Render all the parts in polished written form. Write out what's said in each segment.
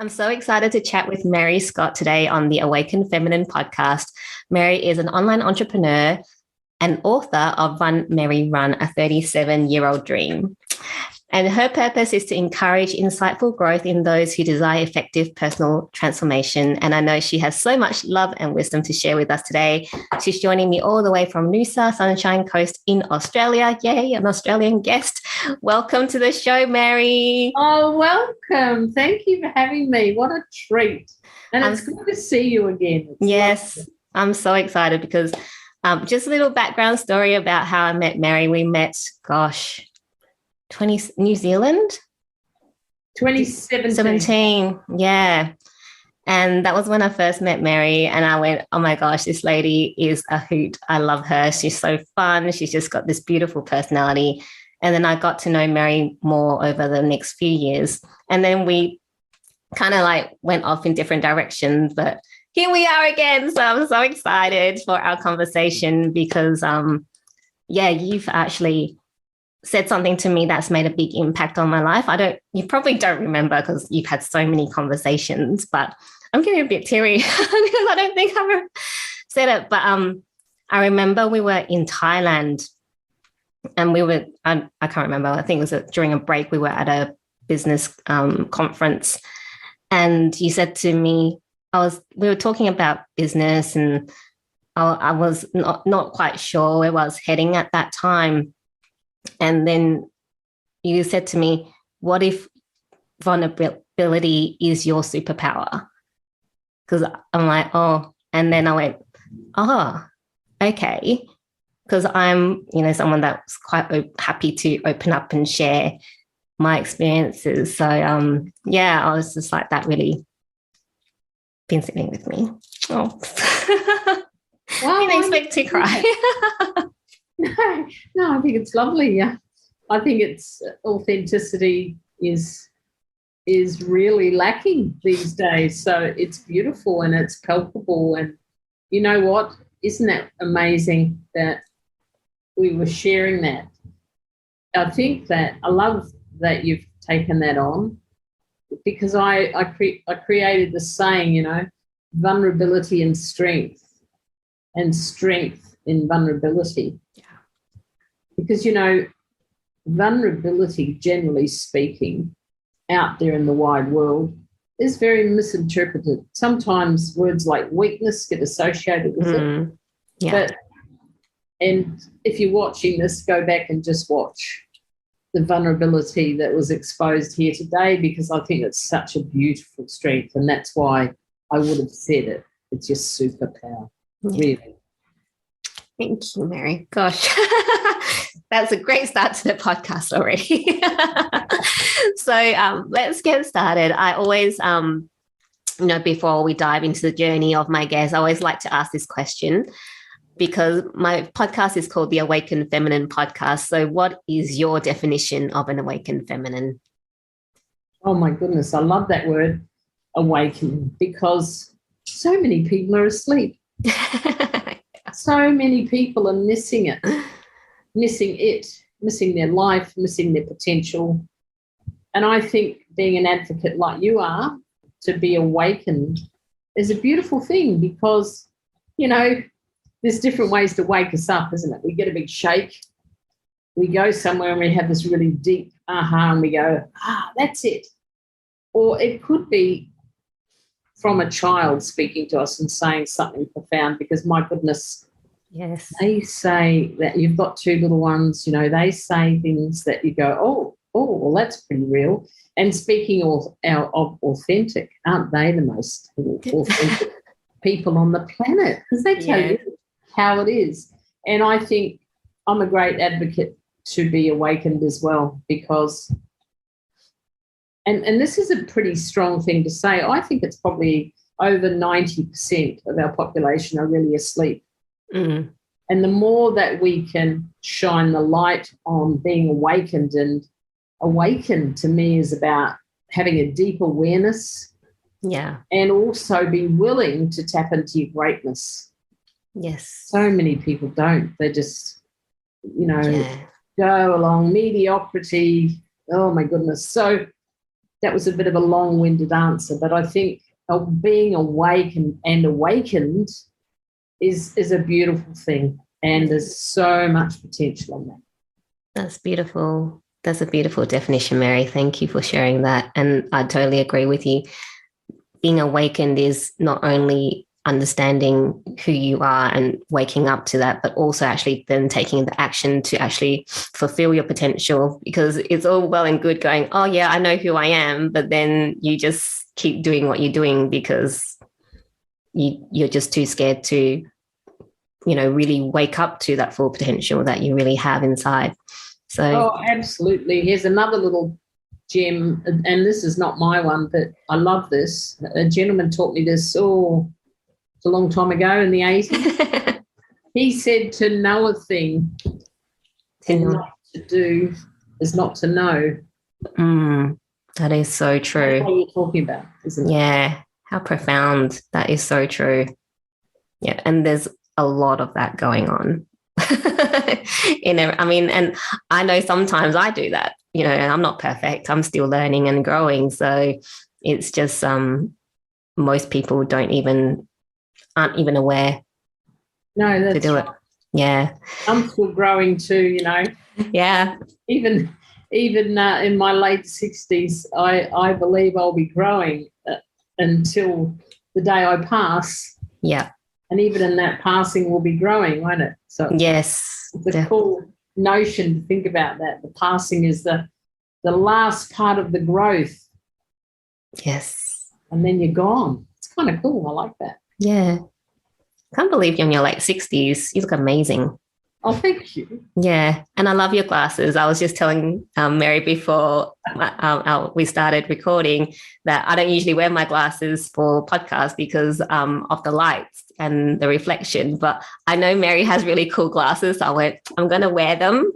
I'm so excited to chat with Mary Scott today on the Awaken Feminine podcast. Mary is an online entrepreneur and author of Run, Mary, Run, a 37-year-old dream. And her purpose is to encourage insightful growth in those who desire effective personal transformation. And I know she has so much love and wisdom to share with us today. She's joining me all the way from Noosa, Sunshine Coast in Australia. Yay, an Australian guest. Welcome to the show, Mary. Oh, welcome. Thank you for having me. What a treat. And it's good to see you again. Yes, lovely. I'm so excited because just a little background story about how I met Mary. We met, 2017. Yeah. And that was when I first met Mary, and I went, oh my gosh, this lady is a hoot. I love her. She's so fun. She's just got this beautiful personality. And then I got to know Mary more over the next few years. And then we kind of went off in different directions, but here we are again. So I'm so excited for our conversation because, you've actually said something to me that's made a big impact on my life. You probably don't remember because you've had so many conversations, but I'm getting a bit teary because I don't think I've ever said it. But I remember we were in Thailand and I can't remember, I think it was during a break, we were at a business conference, and you said to me, we were talking about business, and I was not quite sure where I was heading at that time. And then you said to me, what if vulnerability is your superpower? Because I'm like, oh, and then I went, oh, okay. Because I'm, someone that's quite happy to open up and share my experiences. So, I was just like, that really been sitting with me. Oh, well, I didn't expect to cry. No, I think it's lovely. Yeah, I think it's authenticity is really lacking these days. So it's beautiful and it's palpable. And you know what? Isn't that amazing that we were sharing that? I think that I love that you've taken that on, because I created the saying, vulnerability and strength in vulnerability. Because, vulnerability, generally speaking, out there in the wide world is very misinterpreted. Sometimes words like weakness get associated with it. Yeah. And if you're watching this, go back and just watch the vulnerability that was exposed here today, because I think it's such a beautiful strength, and that's why I would have said it. It's your superpower, really. Thank you, Mary. Gosh, that's a great start to the podcast already. So let's get started. I always, before we dive into the journey of my guests, I always like to ask this question, because my podcast is called the Awaken Feminine podcast. So what is your definition of an awakened feminine? Oh, my goodness. I love that word, awaken, because so many people are asleep. So many people are missing their life, missing their potential. And I think being an advocate like you are, to be awakened, is a beautiful thing, because, there's different ways to wake us up, isn't it? We get a big shake. We go somewhere and we have this really deep aha, and we go, that's it. Or it could be from a child speaking to us and saying something profound, because, my goodness, yes, they say that you've got two little ones, they say things that you go, oh, well, that's pretty real. And speaking of authentic, aren't they the most authentic people on the planet? Because they tell you how it is. And I think I'm a great advocate to be awakened as well, because, and this is a pretty strong thing to say, I think it's probably over 90% of our population are really asleep. Mm. And the more that we can shine the light on being awakened, and awakened to me is about having a deep awareness, and also be willing to tap into your greatness. Yes. So many people don't. They just, go along mediocrity. Oh, my goodness. So that was a bit of a long-winded answer, but I think being awake and awakened is a beautiful thing, and there's so much potential in that. That's beautiful. That's a beautiful definition, Mary. Thank you for sharing that. And I totally agree with you. Being awakened is not only understanding who you are and waking up to that, but also actually then taking the action to actually fulfill your potential, because it's all well and good going, oh yeah, I know who I am, but then you just keep doing what you're doing because you're just too scared to, really wake up to that full potential that you really have inside. So, oh, absolutely. Here's another little gem, and this is not my one, but I love this. A gentleman taught me this, it's a long time ago in the 80s. He said to know a thing and not to do is not to know. That is so true. That's what you're talking about, isn't it? Yeah, how profound. That is so true. Yeah, and there's a lot of that going on. And I know sometimes I do that, and I'm not perfect. I'm still learning and growing. So it's just most people aren't even aware to do it. Yeah. I'm still growing too, Yeah. Even in my late 60s, I believe I'll be growing until the day I pass. Yeah. And even in that passing, we'll be growing, won't it? So yes, it's a cool notion to think about that. The passing is the last part of the growth. Yes. And then you're gone. It's kind of cool. I like that. Yeah. Can't believe you're in your late 60s. You look amazing. Oh, thank you. Yeah. And I love your glasses. I was just telling Mary before we started recording that I don't usually wear my glasses for podcasts because of the lights and the reflection. But I know Mary has really cool glasses. So I went, I'm going to wear them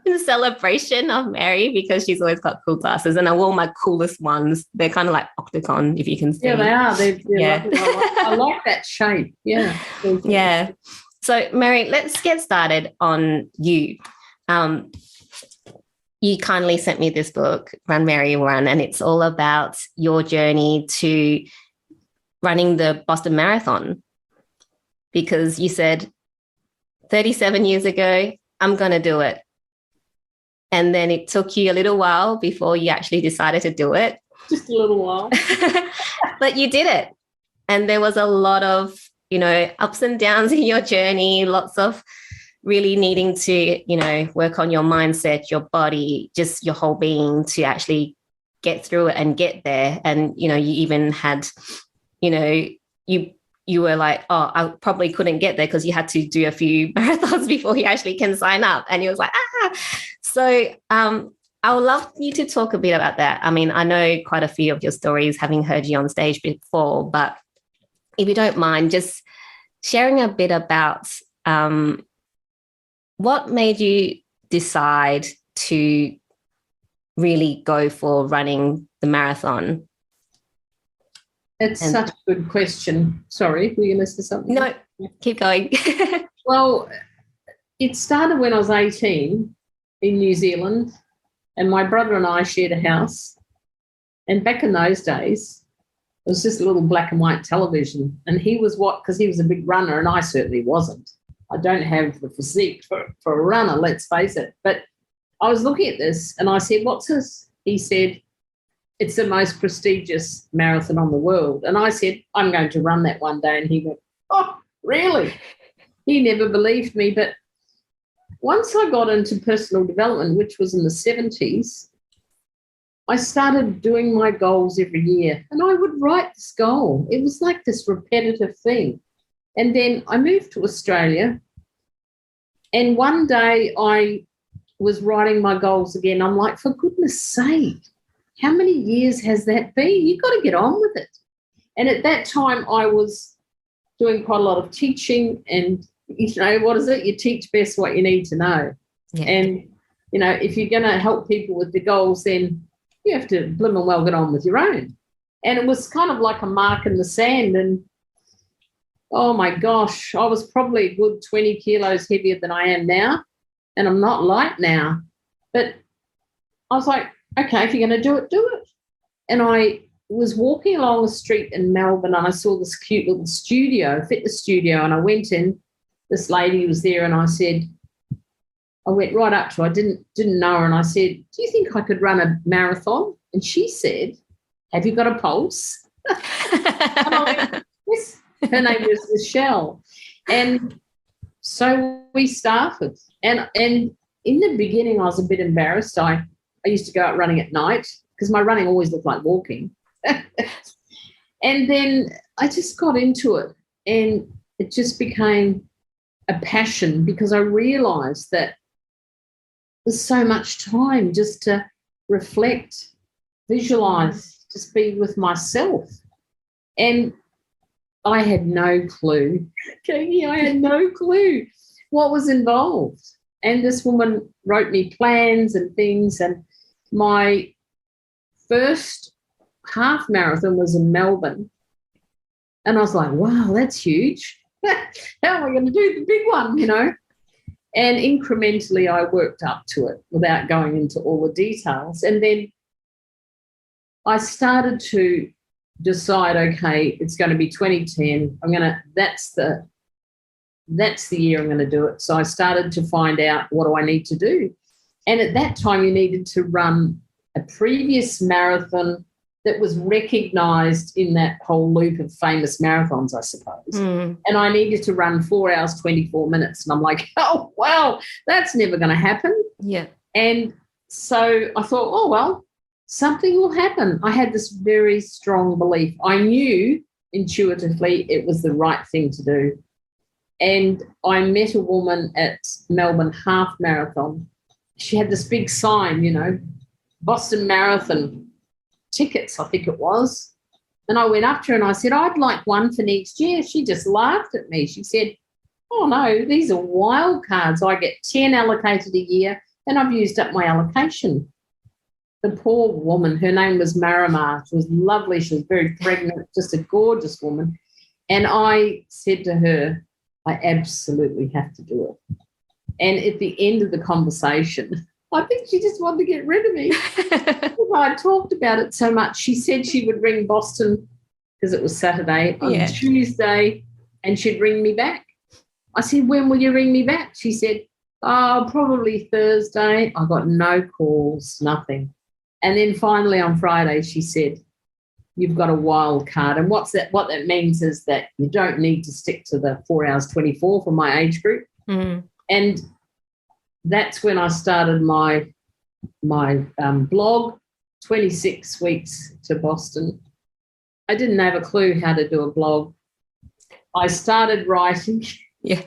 in celebration of Mary because she's always got cool glasses. And I wore my coolest ones. They're kind of like octagon, if you can see. Yeah, they are. They're lovely. I like that shape. Yeah. Yeah. So, Mary, let's get started on you. You kindly sent me this book, Run, Mary, Run, and it's all about your journey to running the Boston Marathon, because you said 37 years ago, I'm going to do it. And then it took you a little while before you actually decided to do it. Just a little while. But you did it. And there was a lot of ups and downs in your journey, lots of really needing to, work on your mindset, your body, just your whole being to actually get through it and get there. And, you even had, you were like, oh, I probably couldn't get there because you had to do a few marathons before you actually can sign up. And you was like, So I would love you to talk a bit about that. I mean, I know quite a few of your stories, having heard you on stage before, but if you don't mind, just sharing a bit about what made you decide to really go for running the marathon. It's such a good question. Sorry, were you going to say something? No, keep going. Well, it started when I was 18 in New Zealand, and my brother and I shared a house. And back in those days, it was just a little black and white television. And he was because he was a big runner, and I certainly wasn't. I don't have the physique for a runner, let's face it. But I was looking at this and I said, what's this? He said, it's the most prestigious marathon on the world. And I said, I'm going to run that one day. And he went, oh, really? He never believed me. But once I got into personal development, which was in the 70s, I started doing my goals every year, and I would write this goal. It was like this repetitive thing. And then I moved to Australia, and one day I was writing my goals again. I'm like, for goodness sake, how many years has that been? You've got to get on with it. And at that time, I was doing quite a lot of teaching, and, what is it? You teach best what you need to know. Yeah. And, if you're going to help people with the goals, then you have to blimmin' well get on with your own. And it was kind of like a mark in the sand. And, oh, my gosh, I was probably a good 20 kilos heavier than I am now, and I'm not light now. But I was like, okay, if you're going to do it, do it. And I was walking along the street in Melbourne and I saw this cute little studio, fitness studio, and I went in. This lady was there and I went right up to her. I didn't know her, and I said, do you think I could run a marathon? And she said, have you got a pulse? And I went, yes. Her name was Michelle. And so we started. And in the beginning, I was a bit embarrassed. I used to go out running at night because my running always looked like walking. And then I just got into it, and it just became a passion because I realised that there's so much time just to reflect, visualise, just be with myself. And I had no clue. Okay, I had no clue what was involved. And this woman wrote me plans and things. And my first half marathon was in Melbourne. And I was like, wow, that's huge. How am I going to do the big one, And incrementally I worked up to it without going into all the details. And then I started to decide, okay, it's going to be 2010. That's the year I'm going to do it. So I started to find out, what do I need to do? And at that time you needed to run a previous marathon that was recognised in that whole loop of famous marathons, I suppose. And I needed to run 4 hours, 24 minutes. And I'm like, oh, wow, that's never going to happen. Yeah. And so I thought, oh, well, something will happen. I had this very strong belief. I knew intuitively it was the right thing to do. And I met a woman at Melbourne Half Marathon. She had this big sign, Boston Marathon tickets, I think it was. And I went up to her and I said, I'd like one for next year. She just laughed at me. She said, oh, no, these are wild cards. I get 10 allocated a year and I've used up my allocation. The poor woman, her name was Marima. She was lovely. She was very pregnant, just a gorgeous woman. And I said to her, I absolutely have to do it. And at the end of the conversation, I think she just wanted to get rid of me. I talked about it so much. She said she would ring Boston, because it was Saturday, on Tuesday, and she'd ring me back. I said, when will you ring me back? She said, oh, probably Thursday. I got no calls, nothing. And then finally on Friday she said, you've got a wild card. And what that means is that you don't need to stick to the 4 hours 24 for my age group. And that's when I started my blog, 26 weeks to Boston. I didn't have a clue how to do a blog. I started writing. Yeah.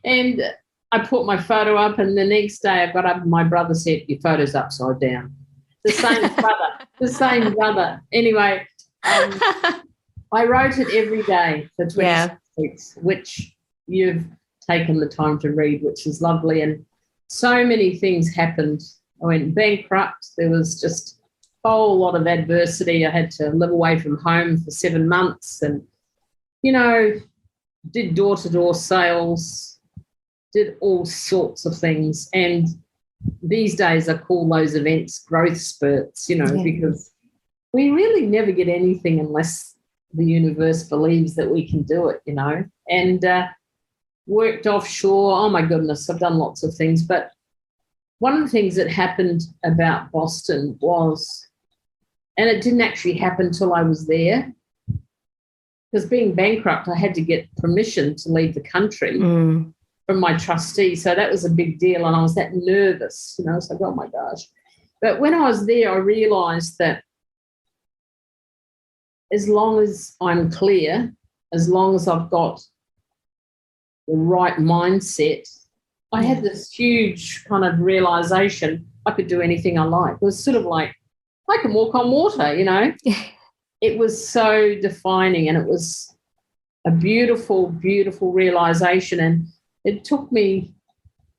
And I put my photo up, and the next day I got up and my brother said, your photo's upside down. The same brother. Anyway, I wrote it every day for 26 weeks, which you've taken the time to read, which is lovely. And so many things happened. I went bankrupt. There was just a whole lot of adversity. I had to live away from home for 7 months and, did door-to-door sales, did all sorts of things. And these days I call those events growth spurts, because we really never get anything unless the universe believes that we can do it, and worked offshore. Oh, my goodness, I've done lots of things. But one of the things that happened about Boston was, and it didn't actually happen till I was there, because being bankrupt, I had to get permission to leave the country from my trustee. So that was a big deal, and I was that nervous, I was like, oh, my gosh. But when I was there, I realised that as long as I'm clear, as long as I've got the right mindset, I had this huge kind of realisation I could do anything I like. It was sort of like, I can walk on water, It was so defining, and it was a beautiful, beautiful realisation. And it took me,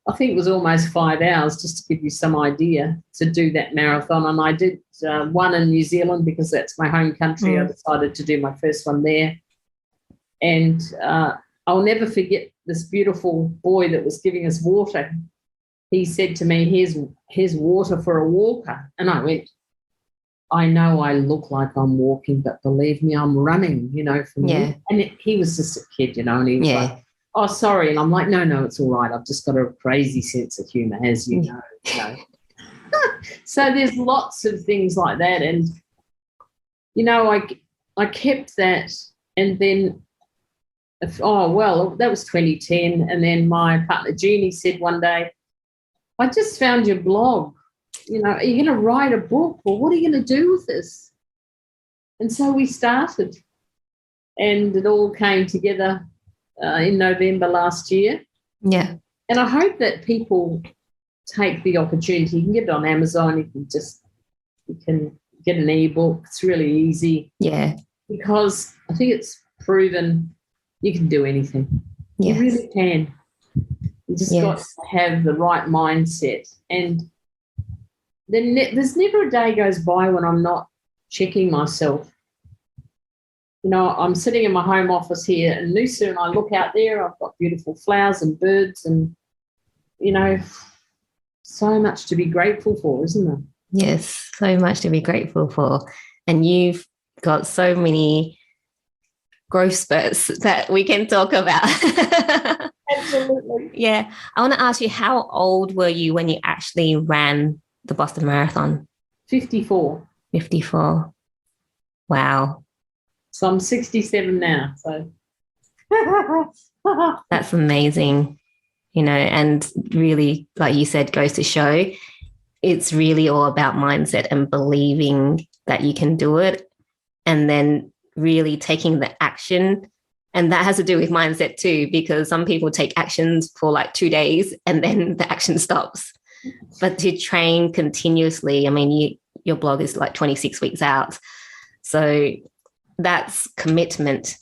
I think it was almost 5 hours, just to give you some idea, to do that marathon. And I did one in New Zealand because that's my home country. I decided to do my first one there. And I'll never forget this beautiful boy that was giving us water. he said to me, here's water for a walker. And I went, I know I look like I'm walking, but believe me, I'm running, from you. And he was just a kid, and he was like, oh, sorry. And I'm like, no, it's all right. I've just got a crazy sense of humour, as you know. So there's lots of things like that. And, I kept that. And then, that was 2010. And then my partner, Jeannie, said one day, I just found your blog. Are you going to write a book, or what are you going to do with this? And so we started, and it all came together in November last year. Yeah. And I hope that people take the opportunity. You can get it on Amazon. You can get an ebook. It's really easy. Yeah. Because I think it's proven you can do anything. Yes. You really can. You just got to have the right mindset. And then there's never a day goes by when I'm not checking myself. I'm sitting in my home office here in Noosa, and I look out there. I've got beautiful flowers and birds, and so much to be grateful for, isn't there? Yes, so much to be grateful for. And you've got so many growth spurts that we can talk about. Absolutely. Yeah. I want to ask you, how old were you when you actually ran the Boston Marathon? 54. 54. Wow. So I'm 67 now. So that's amazing. And really, like you said, goes to show it's really all about mindset and believing that you can do it, and then really taking the action. And that has to do with mindset too, because some people take actions for like 2 days and then the action stops. But to train continuously, I mean, your blog is like 26 weeks out. So that's commitment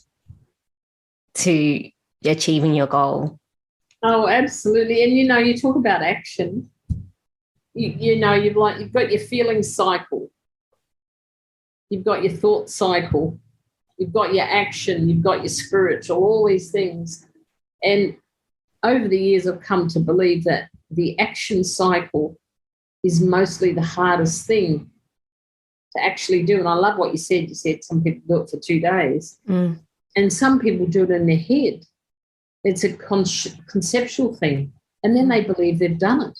to achieving your goal. Oh, absolutely. And, you talk about action. You've got your feeling cycle. You've got your thought cycle. You've got your action. You've got your spiritual, all these things. And over the years, I've come to believe that the action cycle is mostly the hardest thing to actually do. And I love what you said. You said some people do it for 2 days. And some people do it in their head. It's a conceptual thing. And then they believe they've done it.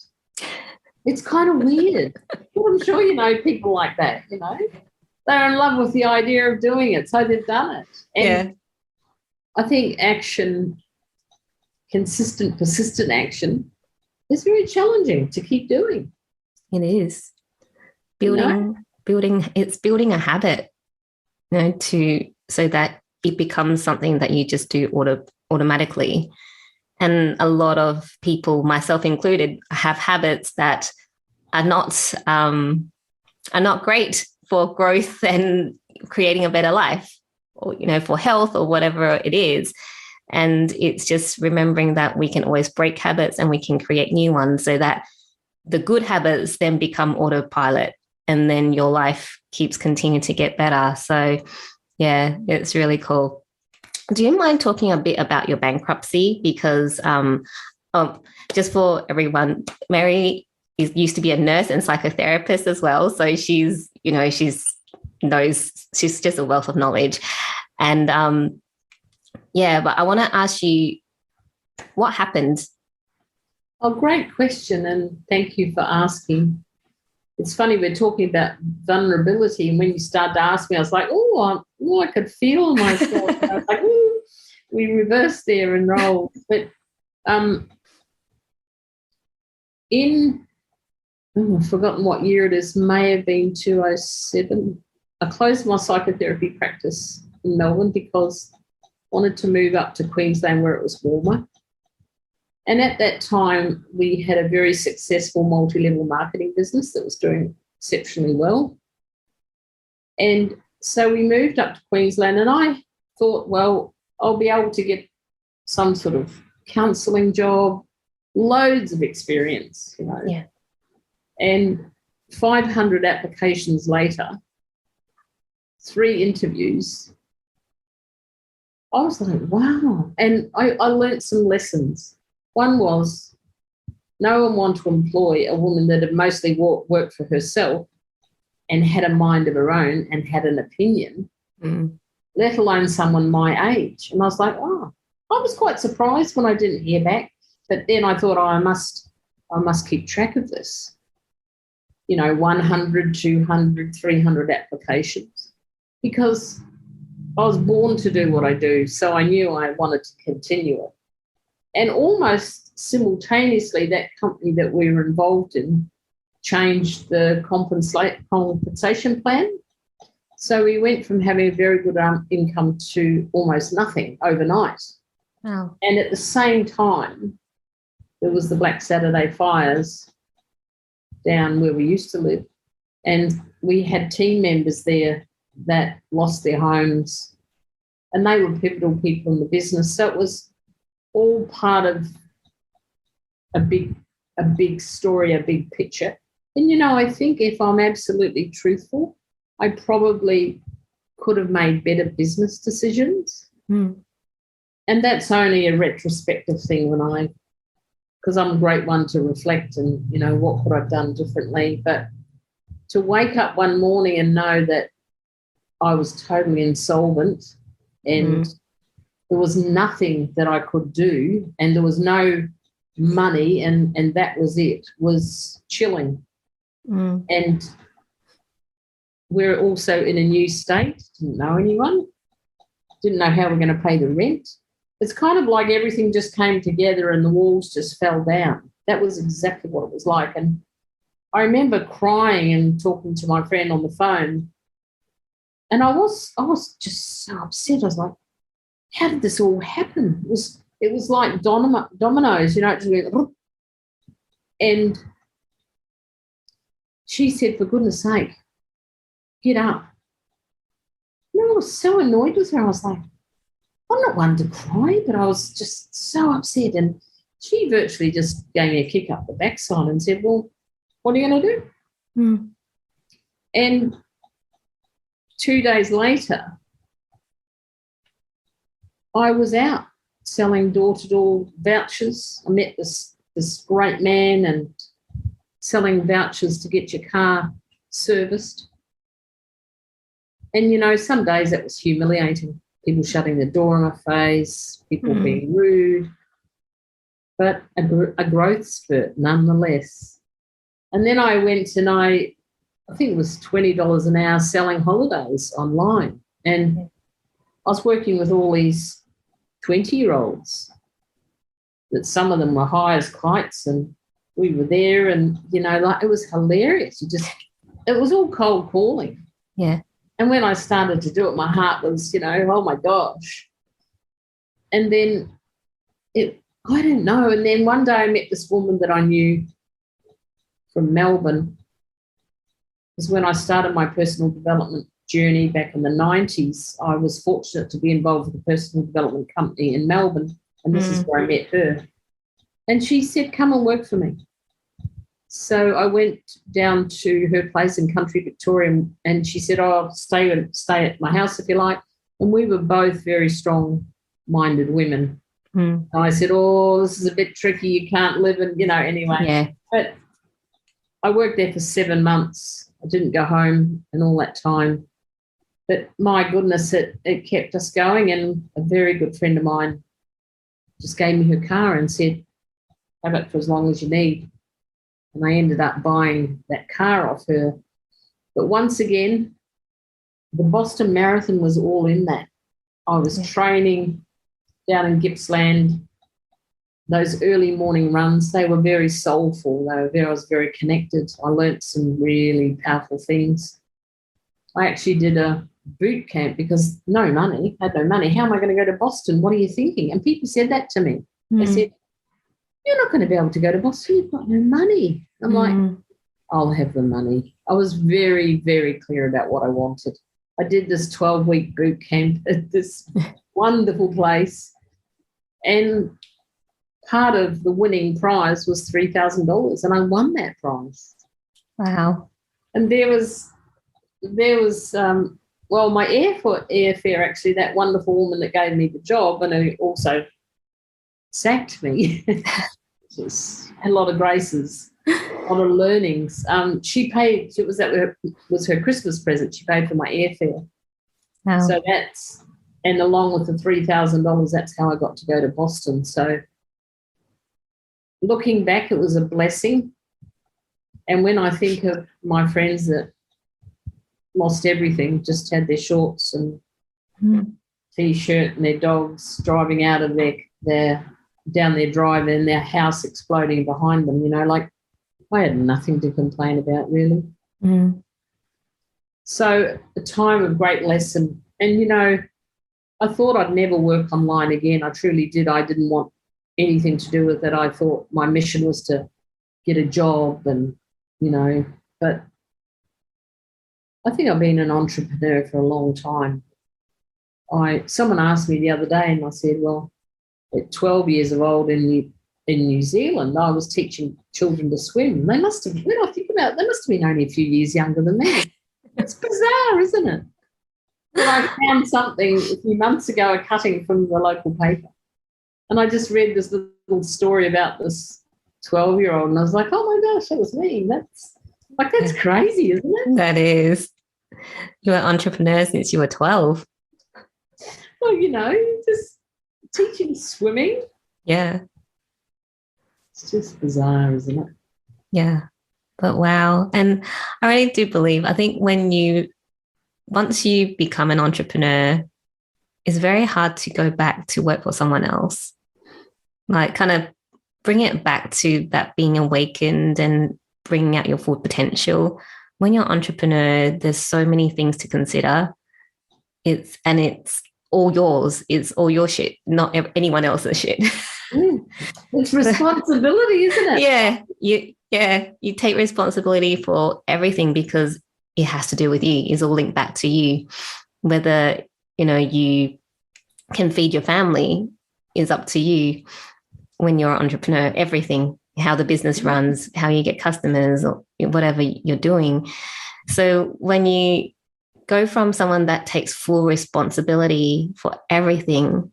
It's kind of weird. Well, I'm sure you know people like that, They're in love with the idea of doing it, so they've done it. And I think action, consistent, persistent action, is very challenging to keep doing. It is. It's building a habit, so that it becomes something that you just do automatically. And a lot of people, myself included, have habits that are not great for growth and creating a better life, or for health or whatever it is. And it's just remembering that we can always break habits and we can create new ones, so that the good habits then become autopilot, and then your life keeps continuing to get better. So yeah, it's really cool. Do you mind talking a bit about your bankruptcy? Because just for everyone, Mary used to be a nurse and psychotherapist as well. So she's just a wealth of knowledge. And but I want to ask you, what happened? Oh, great question. And thank you for asking. It's funny, we're talking about vulnerability, and when you started to ask me, I was like, I could feel myself. And I was like, we reversed there and rolled. But I've forgotten what year it is, may have been 2007. I closed my psychotherapy practice in Melbourne because I wanted to move up to Queensland where it was warmer. And at that time, we had a very successful multi-level marketing business that was doing exceptionally well. And so we moved up to Queensland, and I thought, well, I'll be able to get some sort of counselling job, loads of experience, Yeah. And 500 applications later, 3 interviews, I was like, wow. And I learnt some lessons. One was no one wanted to employ a woman that had mostly worked for herself and had a mind of her own and had an opinion, let alone someone my age. And I was like, oh, I was quite surprised when I didn't hear back. But then I thought, I must keep track of this. 100, 200, 300 applications, because I was born to do what I do, so I knew I wanted to continue it. And almost simultaneously, that company that we were involved in changed the compensation plan. So we went from having a very good income to almost nothing overnight. Wow. And at the same time, there was the Black Saturday fires down where we used to live. And we had team members there that lost their homes, and they were pivotal people in the business. So it was all part of a big story, a big picture. And, I think if I'm absolutely truthful, I probably could have made better business decisions. And that's only a retrospective thing because I'm a great one to reflect and, what could I have done differently. But to wake up one morning and know that I was totally insolvent and there was nothing that I could do and there was no money and that was it, was chilling. And we're also in a new state, didn't know anyone, didn't know how we're going to pay the rent. It's kind of like everything just came together and the walls just fell down. That was exactly what it was like. And I remember crying and talking to my friend on the phone, and I was just so upset. I was like, how did this all happen? It was like dominoes, it just went, and she said, for goodness sake, get up. I was so annoyed with her. I was like, I'm not one to cry, but I was just so upset. And she virtually just gave me a kick up the backside and said, well, what are you going to do? And 2 days later, I was out selling door-to-door vouchers. I met this great man and selling vouchers to get your car serviced. And, some days that was humiliating. People shutting the door in my face, people being rude, but a growth spurt nonetheless. And then I went and I think it was $20 an hour selling holidays online. And I was working with all these 20-year-olds that some of them were high as kites, and we were there and, it was hilarious. It was all cold calling. Yeah. And when I started to do it, my heart was, oh, my gosh. And then I don't know. And then one day I met this woman that I knew from Melbourne. It was when I started my personal development journey back in the 90s. I was fortunate to be involved with a personal development company in Melbourne, and this is where I met her. And she said, come and work for me. So I went down to her place in country Victoria, and she said, oh, stay at my house if you like. And we were both very strong-minded women. And I said, oh, this is a bit tricky. You can't live in, anyway. Yeah. But I worked there for 7 months. I didn't go home in all that time. But my goodness, it kept us going. And a very good friend of mine just gave me her car and said, have it for as long as you need. And I ended up buying that car off her. But once again, the Boston Marathon was all in that. I was training down in Gippsland. Those early morning runs, they were very soulful. I was very connected. I learnt some really powerful things. I actually did a boot camp because no money, had no money. How am I going to go to Boston? What are you thinking? And people said that to me. They said, you're not going to be able to go to Boston. You've got no money. I'm like, I'll have the money. I was very, very clear about what I wanted. I did this 12-week boot camp at this wonderful place, and part of the winning prize was $3,000, and I won that prize. Wow. And there was my airfare, actually, that wonderful woman that gave me the job and who also sacked me. just had a lot of graces, a lot of learnings. She paid. Was her Christmas present. She paid for my airfare. Wow. So and along with the $3,000, that's how I got to go to Boston. So looking back, it was a blessing. And when I think of my friends that lost everything, just had their shorts and T-shirt and their dogs driving out of down their drive and their house exploding behind them, like I had nothing to complain about, really. So a time of great lesson. And, I thought I'd never work online again. I truly did. I didn't want anything to do with it. I thought my mission was to get a job and, but I think I've been an entrepreneur for a long time. Someone asked me the other day and I said, well, at 12 years old in New Zealand, I was teaching children to swim. They must have, when I think about it, they must have been only a few years younger than me. It's bizarre, isn't it? But I found something a few months ago, a cutting from the local paper, and I just read this little story about this 12-year-old, and I was like, oh my gosh, that was me. That's crazy, isn't it? That is. You were an entrepreneur since you were 12. Well, just teaching swimming. Yeah. It's just bizarre, isn't it? Yeah. But wow. And I really do believe, I think once you become an entrepreneur, it's very hard to go back to work for someone else. Like kind of bring it back to that being awakened and bringing out your full potential. When you're an entrepreneur, there's so many things to consider. It's all yours. It's all your shit, not anyone else's shit. It's responsibility, isn't it? Yeah. You take responsibility for everything because it has to do with you. It's all linked back to you. Whether, you can feed your family is up to you when you're an entrepreneur. Everything, how the business runs, how you get customers or whatever you're doing. So when you go from someone that takes full responsibility for everything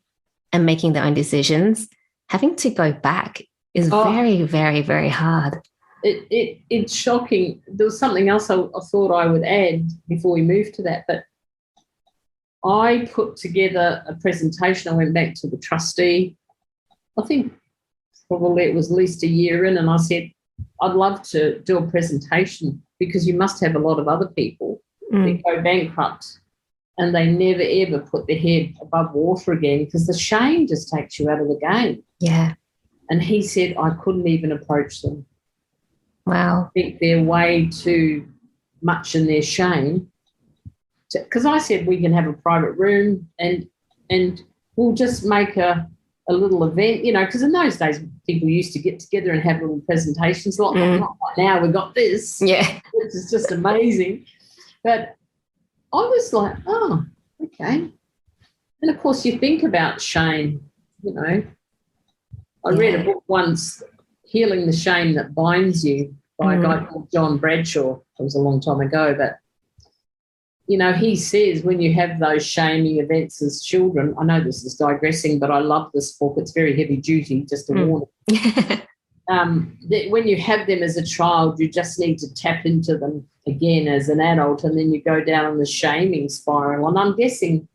and making their own decisions, having to go back is very, very, very hard. It's shocking. There was something else I thought I would add before we move to that, but I put together a presentation. I went back to the trustee. I think probably it was at least a year in, and I said, I'd love to do a presentation because you must have a lot of other people that go bankrupt and they never, ever put their head above water again because the shame just takes you out of the game. Yeah. And he said, I couldn't even approach them. Wow. I think they're way too much in their shame. Because I said we can have a private room and we'll just make a little event, because in those days people used to get together and have little presentations. Not like now we've got this. Yeah. Which is just amazing. But I was like, oh, okay. And, of course, you think about shame, I read a book once, Healing the Shame That Binds You, by a guy called John Bradshaw. It was a long time ago, but, he says when you have those shaming events as children, I know this is digressing, but I love this book. It's very heavy duty, just a warning. That when you have them as a child, you just need to tap into them again as an adult, and then you go down the shaming spiral. And I'm guessing,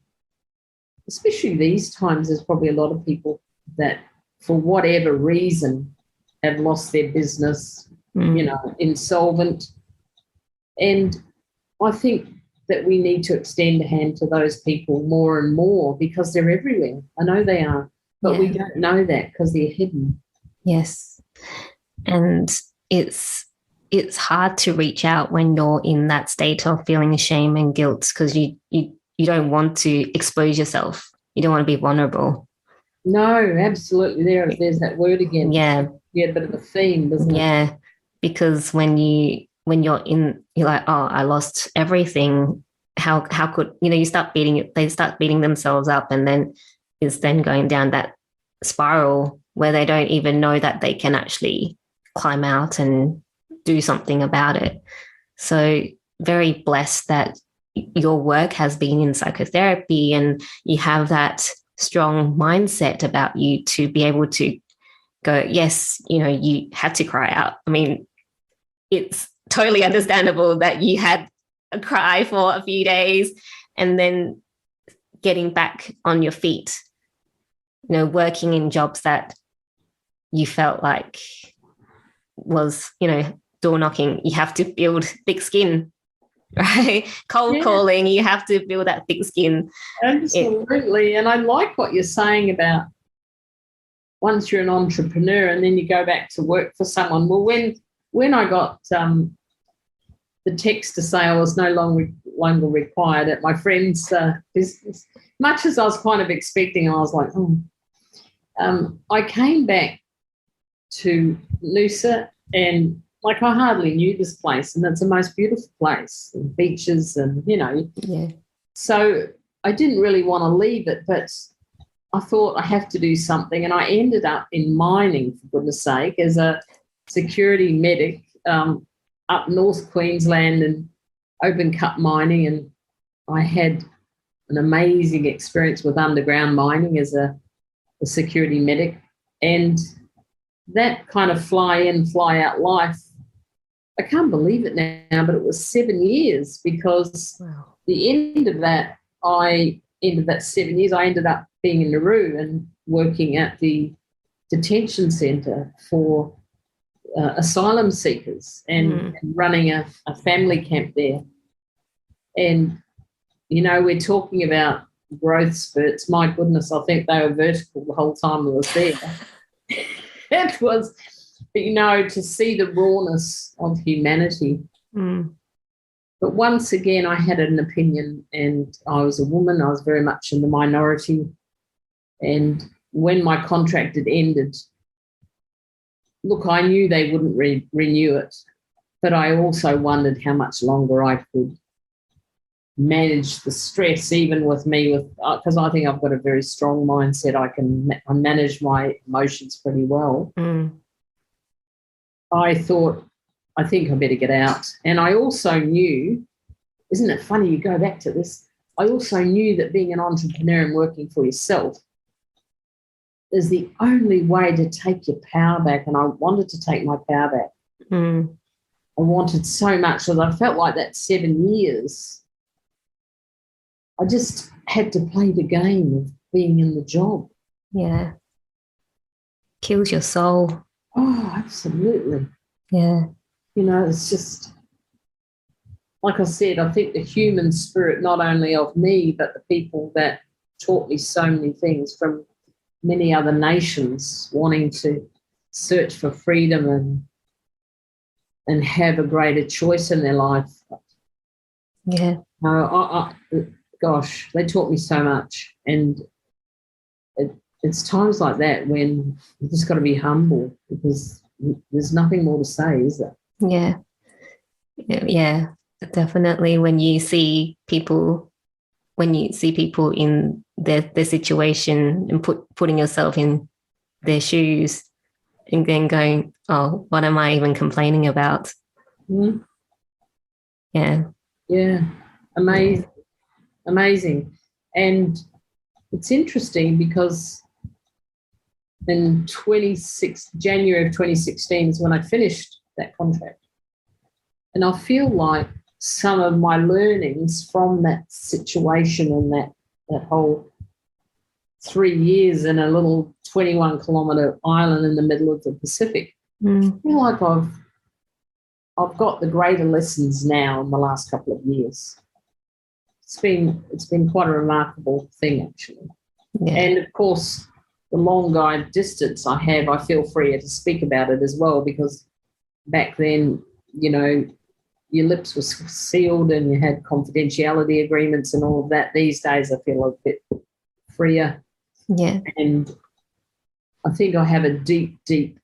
especially these times, there's probably a lot of people that, for whatever reason, have lost their business, insolvent. And I think that we need to extend a hand to those people more and more because they're everywhere. I know they are, but we don't know that because they're hidden. Yes. And it's hard to reach out when you're in that state of feeling shame and guilt because you don't want to expose yourself. You don't want to be vulnerable. No, absolutely. There's that word again. Yeah. Yeah, a bit of a theme, doesn't it? Yeah, because when you're like, oh, I lost everything. How could, they start beating themselves up, and then it's then going down that spiral where they don't even know that they can actually climb out and do something about it. So very blessed that your work has been in psychotherapy and you have that strong mindset about you to be able to go, yes, you know, you had to cry out. I mean, it's totally understandable that you had a cry for a few days and then getting back on your feet, you know, working in jobs that you felt like was, you know, door knocking. You have to build thick skin, right? Cold calling, you have to build that thick skin. Absolutely. And I like what you're saying about once you're an entrepreneur and then you go back to work for someone. Well, when I got the text to say I was no longer required at my friend's business, much as I was kind of expecting, I was like, I came back to Noosa and like I hardly knew this place, and it's the most beautiful place, and beaches and, you know. Yeah. So I didn't really want to leave it, but I thought I have to do something, and I ended up in mining, for goodness sake, as a security medic up North Queensland and open cut mining, and I had an amazing experience with underground mining as a security medic. And that kind of fly in, fly out life, I can't believe it now, but it was 7 years, because the end of that 7 years, I ended up being in Nauru and working at the detention centre for asylum seekers and running a family camp there. And, you know, we're talking about growth spurts. My goodness, I think they were vertical the whole time I was there. It was, but, you know, to see the rawness of humanity. But once again, I had an opinion, and I was a woman. I was very much in the minority. And when my contract had ended, look, I knew they wouldn't renew it, but I also wondered how much longer I could manage the stress, even with me, because I think I've got a very strong mindset. I manage my emotions pretty well. I thought, I think I better get out. And I also knew, isn't it funny, you go back to this, I also knew that being an entrepreneur and working for yourself is the only way to take your power back. And I wanted to take my power back. I wanted so much, because I felt like that 7 years, I just had to play the game of being in the job. Yeah. Kills your soul. Oh, absolutely. Yeah. You know, it's just, like I said, I think the human spirit, not only of me, but the people that taught me so many things from many other nations, wanting to search for freedom and have a greater choice in their life. Yeah. Gosh, they taught me so much. And it's times like that when you just got to be humble, because there's nothing more to say, is there? Yeah. Yeah, definitely. When you see people in their situation and putting yourself in their shoes and then going, oh, what am I even complaining about? Yeah. Yeah. Amazing. And it's interesting because in January of 2016 is when I finished that contract. And I feel like some of my learnings from that situation and that whole 3 years in a little 21-kilometre island in the middle of the Pacific, I feel like I've got the greater lessons now in the last couple of years. It's been quite a remarkable thing, actually. Yeah. And, of course, the longer distance I have, I feel freer to speak about it as well, because back then, you know, your lips were sealed and you had confidentiality agreements and all of that. These days I feel a bit freer. Yeah. And I think I have a deep, deep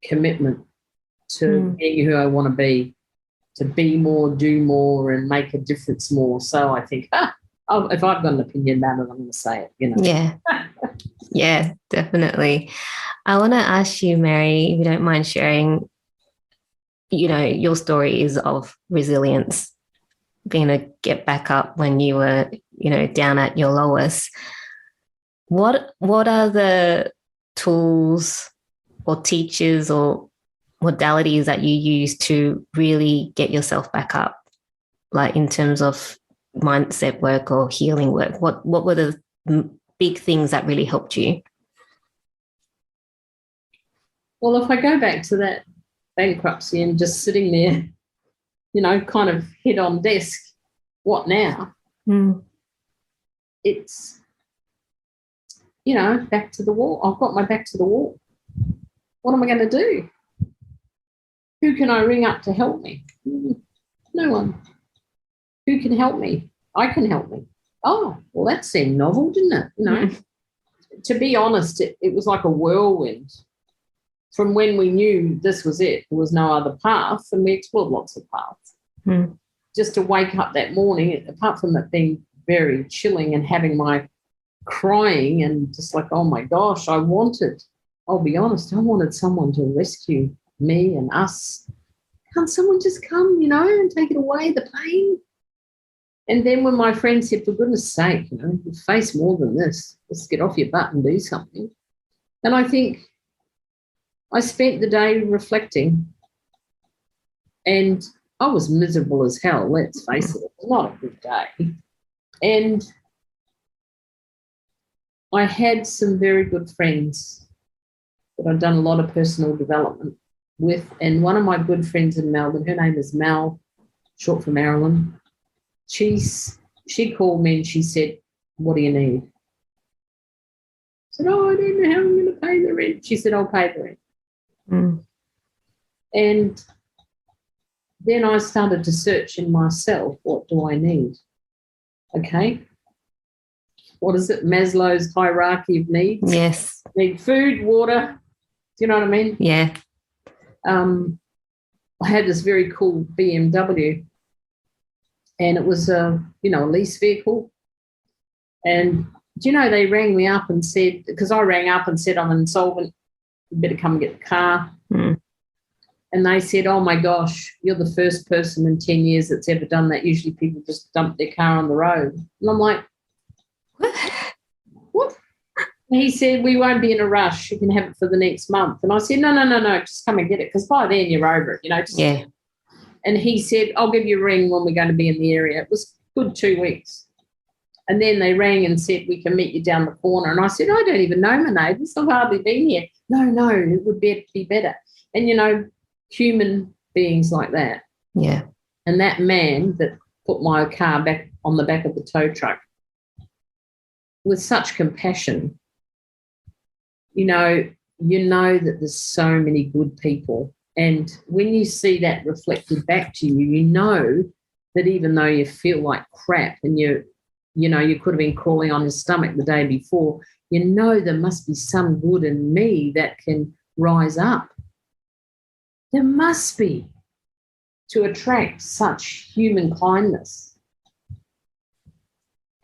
commitment to being who I want to be more, do more, and make a difference more. So I think, if I've got an opinion about it, I'm going to say it, you know. Yeah. Yeah, definitely. I want to ask you, Mary, if you don't mind sharing, you know, your story is of resilience, being able to get back up when you were, you know, down at your lowest. What are the tools or teachers or modalities that you use to really get yourself back up, like in terms of mindset work or healing work? What were the big things that really helped you? Well, if I go back to that bankruptcy and just sitting there, you know, kind of head on desk, what now? It's, you know, back to the wall. I've got my back to the wall. What am I going to do? Who can I ring up to help me? No one. Who can help me? I can help me. Oh, well, that seemed novel, didn't it? You know, to be honest, it was like a whirlwind. From when we knew this was it, there was no other path, and we explored lots of paths. Just to wake up that morning, apart from it being very chilling and having my crying and just like, oh, my gosh, I'll be honest, I wanted someone to rescue me and us. Can't someone just come, you know, and take it away, the pain? And then when my friend said, for goodness sake, you know, you face more than this. Let's get off your butt and do something. And I think I spent the day reflecting, and I was miserable as hell, let's face it. It was not a good day. And I had some very good friends that I'd done a lot of personal development with, and one of my good friends in Melbourne, her name is Mel, short for Marilyn. She called me and she said, what do you need? I said, oh, I don't know how I'm going to pay the rent. She said, I'll pay the rent. And then I started to search in myself, what do I need? Okay. What is it? Maslow's hierarchy of needs. Yes. Need food, water. Do you know what I mean? Yeah. I had this very cool BMW, and it was a lease vehicle. And do you know, they rang me up and said, because I rang up and said I'm insolvent, you better come and get the car. And they said, oh, my gosh, you're the first person in 10 years that's ever done that. Usually people just dump their car on the road. And I'm like, what? And he said, we won't be in a rush. You can have it for the next month. And I said, no, just come and get it, because by then you're over it, you know. Yeah. And he said, I'll give you a ring when we're going to be in the area. It was good 2 weeks. And then they rang and said, we can meet you down the corner. And I said, I don't even know my neighbours. I've hardly been here. No, it would be better. And, you know, human beings like that. Yeah. And that man that put my car back on the back of the tow truck with such compassion, you know that there's so many good people. And when you see that reflected back to you, you know that even though you feel like crap and you could have been crawling on your stomach the day before, you know there must be some good in me that can rise up. There must be, to attract such human kindness.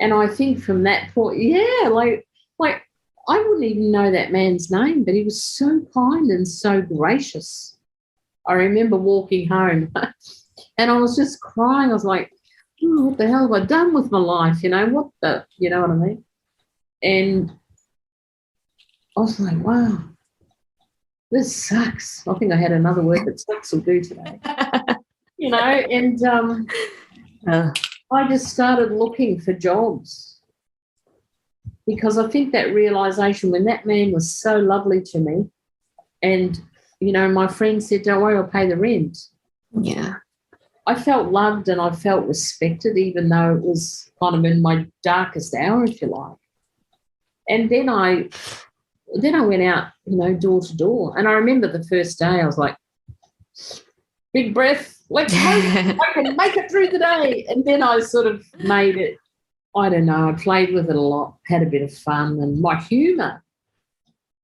And I think from that point, like I wouldn't even know that man's name, but he was so kind and so gracious. I remember walking home and I was just crying. I was like, oh, what the hell have I done with my life? You know what I mean? And I was like, wow, this sucks. I think I had another word that sucks will do today. You know, and I just started looking for jobs, because I think that realisation, when that man was so lovely to me, and, you know, my friend said, don't worry, I'll pay the rent. Yeah. I felt loved and I felt respected, even though it was kind of in my darkest hour, if you like. And then I went out, you know, door to door. And I remember the first day I was like, big breath, let's hope I can make it through the day. And then I sort of made it, I don't know, I played with it a lot, had a bit of fun, and my humour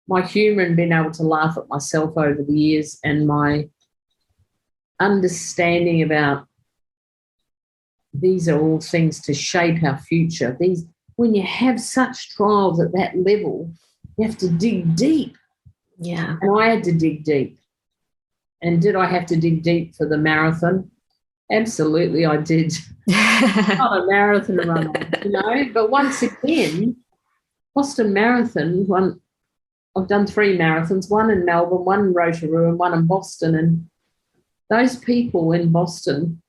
and being able to laugh at myself over the years, and my understanding about these are all things to shape our future. When you have such trials at that level, you have to dig deep. Yeah. And I had to dig deep. And did I have to dig deep for the marathon? Absolutely, I did. Not a marathon runner, you know. But once again, Boston Marathon, I've done 3 marathons, one in Melbourne, one in Rotorua, and one in Boston. And those people in Boston,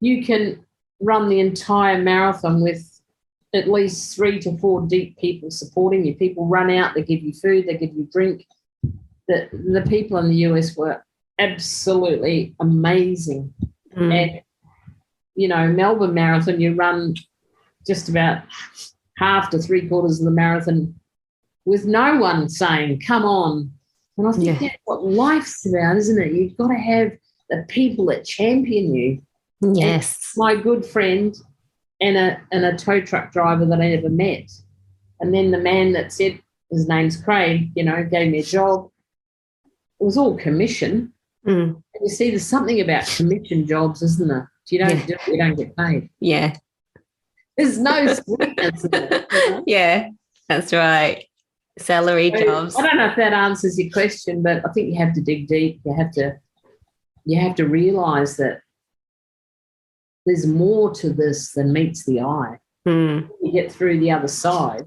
you can run the entire marathon with at least 3 to 4 deep people supporting you. People run out, they give you food, they give you drink. The people in the US were absolutely amazing. And, you know, Melbourne Marathon, you run just about half to 3/4 of the marathon with no one saying, come on. And I think that's what life's about, isn't it? You've got to have the people that champion you. Yes. And my good friend and a tow truck driver that I never met. And then the man that said, his name's Craig, you know, gave me a job. It was all commission. And you see, there's something about commission jobs, isn't there? If you don't do it, you don't get paid. Yeah. There's no sweetness in it. You know? Yeah, that's right. Salary jobs. I don't know if that answers your question, but I think you have to dig deep. You have to realise that there's more to this than meets the eye. You get through the other side,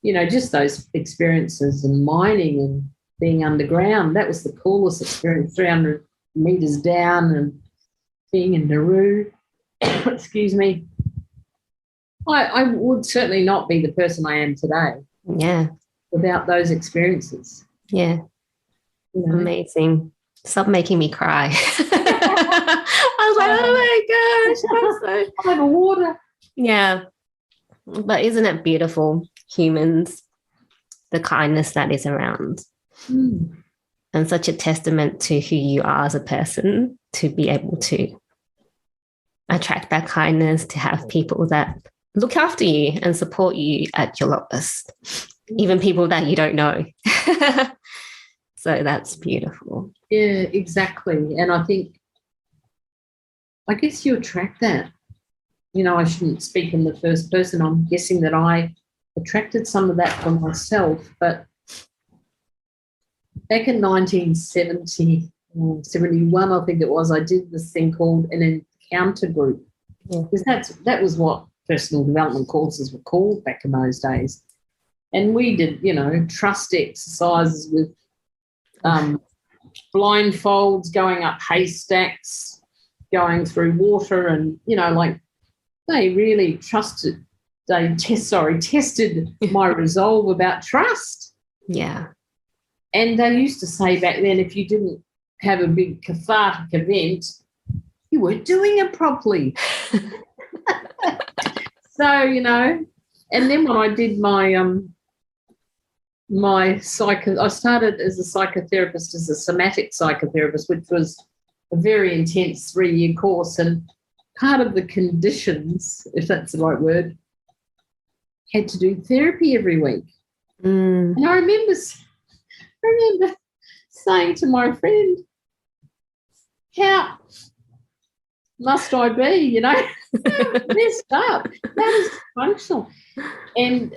you know, just those experiences in mining and being underground, that was the coolest experience, 300 metres down and being in Nauru. Excuse me. I would certainly not be the person I am today. Yeah. Without those experiences. Yeah. You know? Amazing. Stop making me cry. I was like, oh my gosh. I'm over water. Yeah. But isn't it beautiful, humans, the kindness that is around? And such a testament to who you are as a person, to be able to attract that kindness, to have people that look after you and support you at your lowest, even people that you don't know. So that's beautiful. Yeah, exactly. And I guess you attract that. You know, I shouldn't speak in the first person. I'm guessing that I attracted some of that from myself. But back in 1970, 71, I think it was, I did this thing called an encounter group. Because that was what personal development courses were called back in those days. And we did, you know, trust exercises with blindfolds, going up haystacks, going through water, and, you know, like they really tested my resolve about trust. Yeah. And they used to say back then, if you didn't have a big cathartic event, you weren't doing it properly. So, you know, and then when I did my I started as a psychotherapist, as a somatic psychotherapist, which was a very intense 3-year course, and part of the conditions, if that's the right word, had to do therapy every week. And I remember saying to my friend, how must I be, you know, messed up, that is functional. And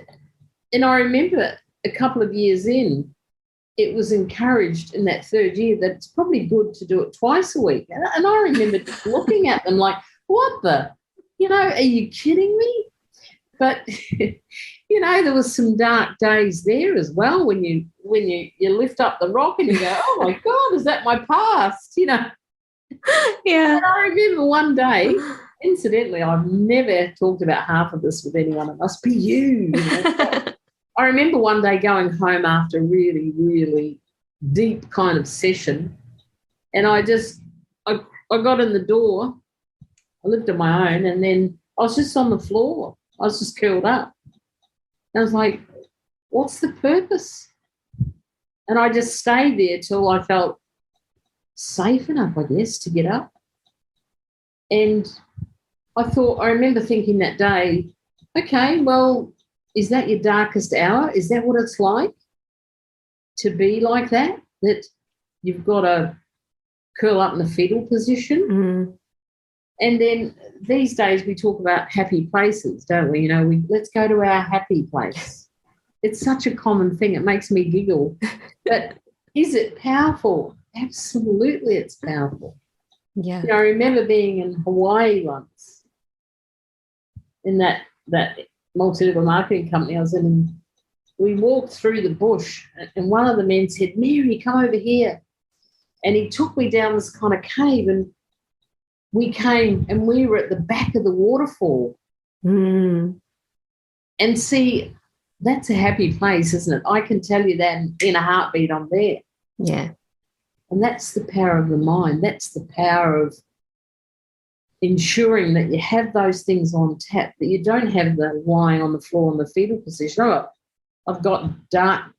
I remember a couple of years in, it was encouraged in that 3rd year that it's probably good to do it twice a week. And I remember just looking at them like, what the, you know, are you kidding me? But, you know, there was some dark days there as well when you lift up the rock and you go, oh, my God, is that my past, you know? Yeah. And I remember one day, incidentally, I've never talked about half of this with anyone. It must be you. Know? I remember one day going home after a really, really deep kind of session, and I got in the door. I lived on my own, and then I was just on the floor. I was just curled up. And I was like, what's the purpose? And I just stayed there till I felt safe enough, I guess, to get up. And I remember thinking that day, okay, well, is that your darkest hour? Is that what it's like to be like that? That you've got to curl up in the fetal position? And then these days we talk about happy places, don't we? You know, let's go to our happy place. It's such a common thing. It makes me giggle. But is it powerful? Absolutely, it's powerful. Yeah. You know, I remember being in Hawaii once in that multi-level marketing company I was in. we walked through the bush, and one of the men said, "Mary, come over here." And he took me down this kind of cave, and we came and we were at the back of the waterfall. Mm. And see, that's a happy place, isn't it? I can tell you that in a heartbeat I'm there. Yeah. And that's the power of the mind. That's the power of ensuring that you have those things on tap, that you don't have the lying on the floor in the fetal position. Oh, I've got dark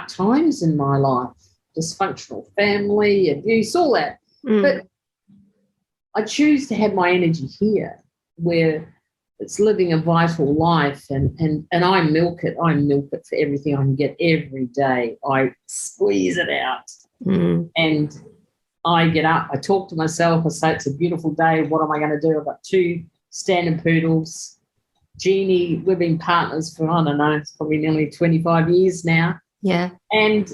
times in my life, dysfunctional family, abuse, all that. Mm. But I choose to have my energy here where it's living a vital life, and I milk it. I milk it for everything I can get every day. I squeeze it out. Mm. And I get up, I talk to myself, I say it's a beautiful day, what am I going to do? I've got 2 standard poodles. Jeannie, we've been partners for, I don't know, it's probably nearly 25 years now. Yeah. And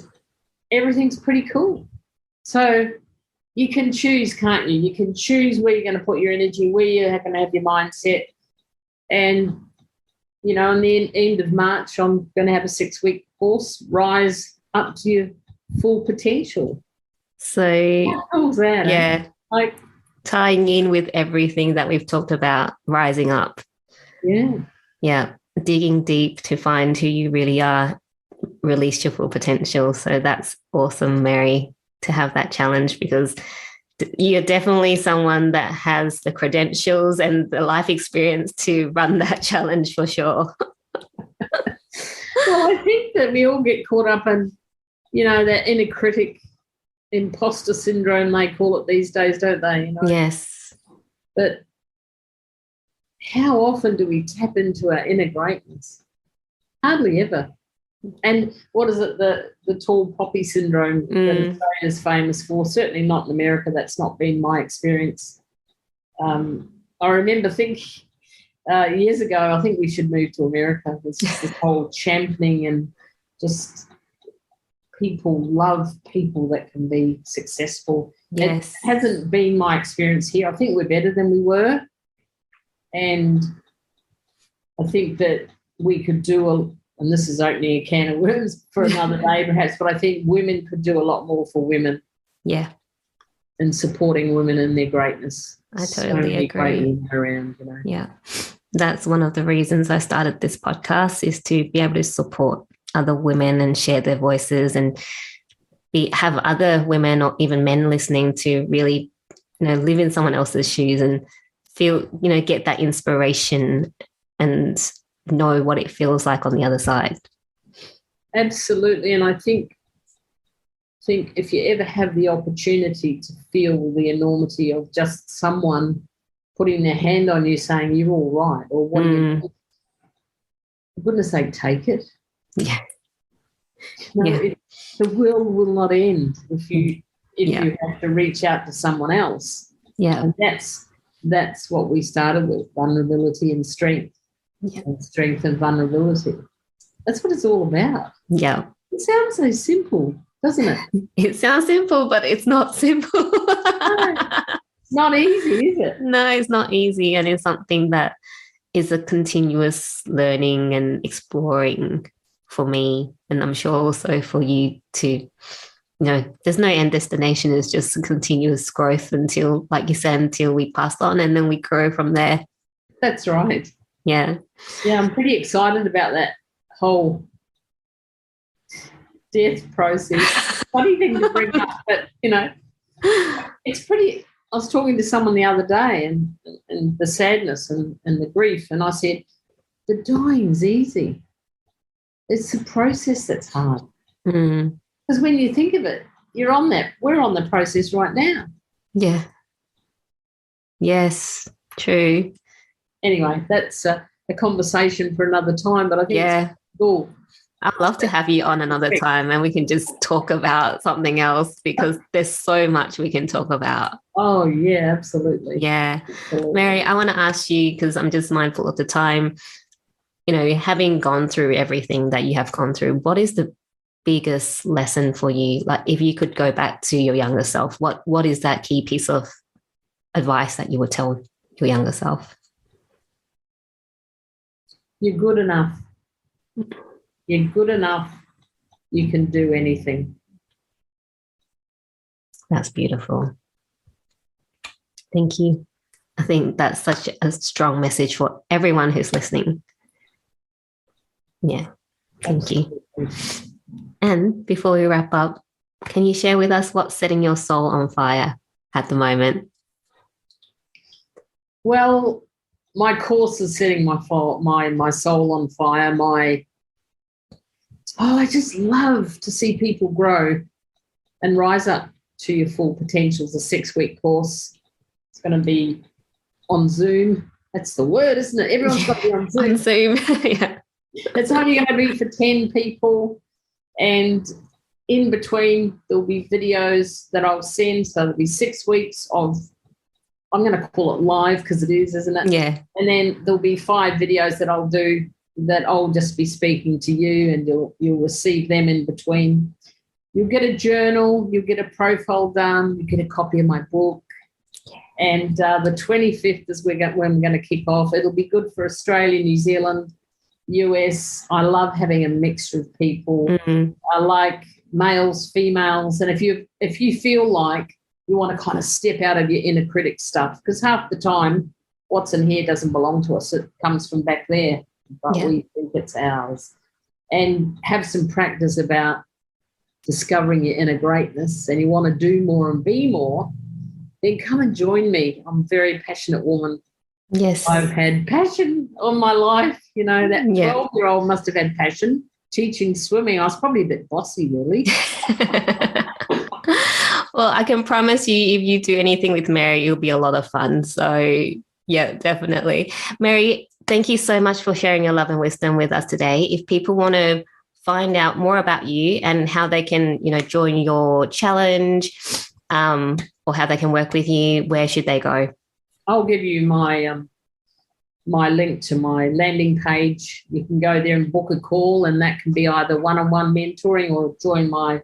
everything's pretty cool. So you can choose, can't you? You can choose where you're going to put your energy, where you're going to have your mindset. And, you know, in the end of March, I'm going to have a 6-week course, Rise Up to Your Full Potential. So, how cool is that? Yeah. Like, tying in with everything that we've talked about, rising up. Yeah. Yeah. Digging deep to find who you really are, release your full potential. So that's awesome, Mary, to have that challenge, because you're definitely someone that has the credentials and the life experience to run that challenge for sure. Well, I think that we all get caught up in, you know, that inner critic, imposter syndrome, they call it these days, don't they? You know? Yes. But how often do we tap into our inner greatness? Hardly ever. And what is it, the tall poppy syndrome that Australia is famous for? Certainly not in America. That's not been my experience. I remember thinking years ago, I think we should move to America. There's just this whole championing, and just people love people that can be successful. Yes. It hasn't been my experience here. I think we're better than we were. And I think that we could do and this is opening a can of worms for another day perhaps, but I think women could do a lot more for women. Yeah. And supporting women in their greatness. I totally agree. Great women around, you know. Yeah. That's one of the reasons I started this podcast, is to be able to support other women and share their voices, and have other women or even men listening to really, you know, live in someone else's shoes and feel, you know, get that inspiration and know what it feels like on the other side. Absolutely. And I think if you ever have the opportunity to feel the enormity of just someone putting their hand on you saying you're all right, or what do you think, for goodness sake, take it. Yeah. The world will not end if you have to reach out to someone else. Yeah. And that's what we started with, vulnerability and strength. Yeah. And strength and vulnerability. That's what it's all about. Yeah. It sounds so simple, doesn't it? It sounds simple, but it's not simple. It's not easy, is it? No, it's not easy. And it's something that is a continuous learning and exploring for me. And I'm sure also for you to, you know, there's no end destination. It's just a continuous growth until, like you said, until we pass on, and then we grow from there. That's right. Yeah. Yeah, I'm pretty excited about that whole death process. Funny thing to bring up, but, you know, it's pretty. I was talking to someone the other day, and the sadness and the grief, and I said, the dying's easy. It's the process that's hard. Because when you think of it, we're on the process right now. Yeah. Yes, true. Anyway, that's a conversation for another time, but I think it's cool. I'd love to have you on another time, and we can just talk about something else, because there's so much we can talk about. Oh, yeah, absolutely. Yeah. Absolutely. Mary, I want to ask you, because I'm just mindful of the time, you know, having gone through everything that you have gone through, what is the biggest lesson for you? Like, if you could go back to your younger self, what is that key piece of advice that you would tell your younger self? You're good enough. you're good enough, you can do anything. That's beautiful. Thank you. I think that's such a strong message for everyone who's listening. Yeah, thank you. And before we wrap up, can you share with us what's setting your soul on fire at the moment? Well, my course is setting my soul on fire. I just love to see people grow and rise up to your full potential. It's a 6-week course. It's going to be on Zoom. That's the word, isn't it? Everyone's got to be on Zoom. On Zoom, yeah. It's only going to be for 10 people, and in between there'll be videos that I'll send. So there'll be 6 weeks of, I'm going to call it live because it is, isn't it? Yeah. And then there'll be 5 videos that I'll do that I'll just be speaking to you, and you'll receive them in between. You'll get a journal, you'll get a profile done, you get a copy of my book. And the 25th is when we're going to kick off. It'll be good for Australia, New Zealand, US. I love having a mixture of people. Mm-hmm. I like males, females. And if you feel like you want to kind of step out of your inner critic stuff, because half the time what's in here doesn't belong to us. It comes from back there, but we think it's ours. And have some practice about discovering your inner greatness, and you want to do more and be more, then come and join me. I'm a very passionate woman. Yes. I've had passion all my life. You know, that 12-year-old must have had passion. Teaching swimming, I was probably a bit bossy, really. Well, I can promise you, if you do anything with Mary, it'll be a lot of fun. So, yeah, definitely. Mary, thank you so much for sharing your love and wisdom with us today. If people want to find out more about you and how they can, join your challenge, or how they can work with you, where should they go? I'll give you my link to my landing page. You can go there and book a call, and that can be either one-on-one mentoring or join my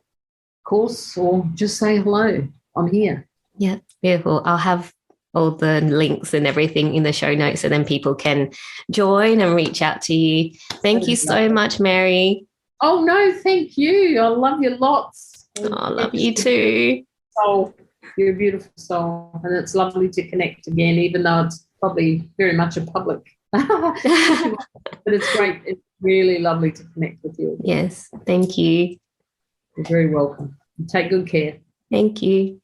course, or just say hello. I'm here. Yeah, beautiful. I'll have all the links and everything in the show notes so then people can join and reach out to you. Thank you so much, Mary. Oh, no, thank you. I love you lots. I love you too. Soul. You're a beautiful soul, and it's lovely to connect again, even though it's probably very much a public. But it's great. It's really lovely to connect with you. Yes, thank you. You're very welcome. Take good care. Thank you.